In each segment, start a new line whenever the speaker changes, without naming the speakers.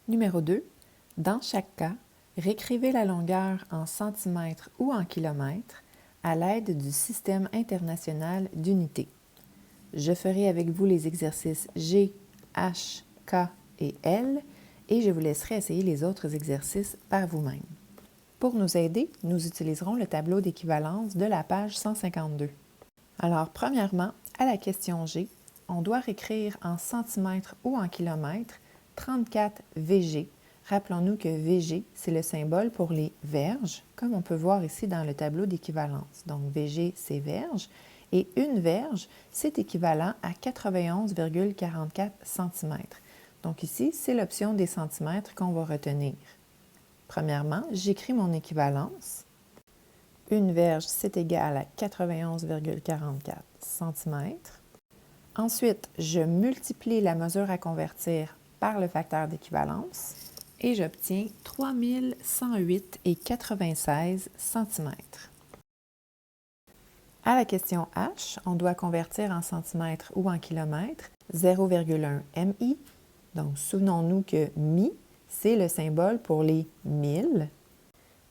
Numéro 2. Dans chaque cas, réécrivez la longueur en centimètres ou en kilomètres à l'aide du système international d'unités. Je ferai avec vous les exercices G, H, K et L et je vous laisserai essayer les autres exercices par vous-même. Pour nous aider, nous utiliserons le tableau d'équivalence de la page 152. Alors, premièrement, à la question G, on doit réécrire en centimètres ou en kilomètres 34 VG. Rappelons-nous que VG, c'est le symbole pour les verges, comme on peut voir ici dans le tableau d'équivalence. Donc, VG, c'est verge, et une verge, c'est équivalent à 91,44 cm. Donc ici, c'est l'option des centimètres qu'on va retenir. Premièrement, j'écris mon équivalence. Une verge, c'est égal à 91,44 cm. Ensuite, je multiplie la mesure à convertir par le facteur d'équivalence et j'obtiens 3108,96 cm. À la question H, on doit convertir en centimètres ou en kilomètres 0,1 MI. Donc, souvenons-nous que mi, c'est le symbole pour les 1000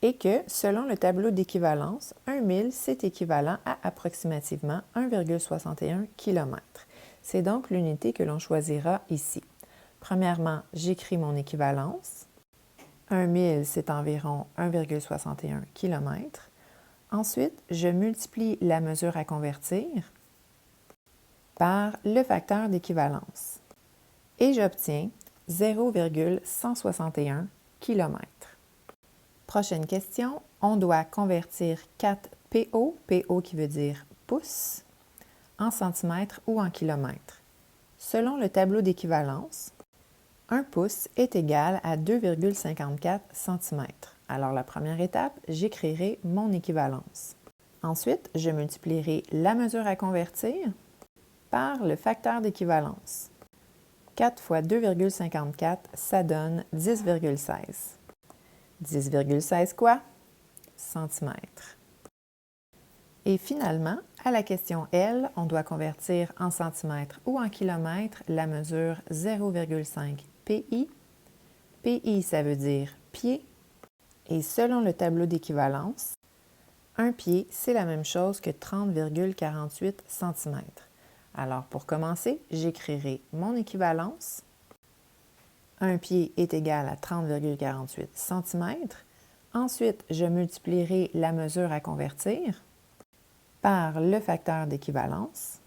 et que, selon le tableau d'équivalence, un 1000, c'est équivalent à approximativement 1,61 km. C'est donc l'unité que l'on choisira ici. Premièrement, j'écris mon équivalence. 1000, c'est environ 1,61 km. Ensuite, je multiplie la mesure à convertir par le facteur d'équivalence et j'obtiens 0,161 km. Prochaine question, on doit convertir 4 PO, PO qui veut dire pouces, en centimètres ou en kilomètres. Selon le tableau d'équivalence, un pouce est égal à 2,54 cm. Alors la première étape, j'écrirai mon équivalence. Ensuite, je multiplierai la mesure à convertir par le facteur d'équivalence. 4 fois 2,54, ça donne 10,16. 10,16 quoi? Centimètres. Et finalement, à la question L, on doit convertir en centimètres ou en kilomètres la mesure 0,5 PI. PI, ça veut dire pied. Et selon le tableau d'équivalence, un pied, c'est la même chose que 30,48 cm. Alors, pour commencer, j'écrirai mon équivalence. Un pied est égal à 30,48 cm. Ensuite, je multiplierai la mesure à convertir par le facteur d'équivalence.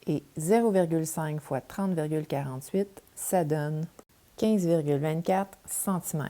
Et 0,5 fois 30,48, ça donne 15,24 cm.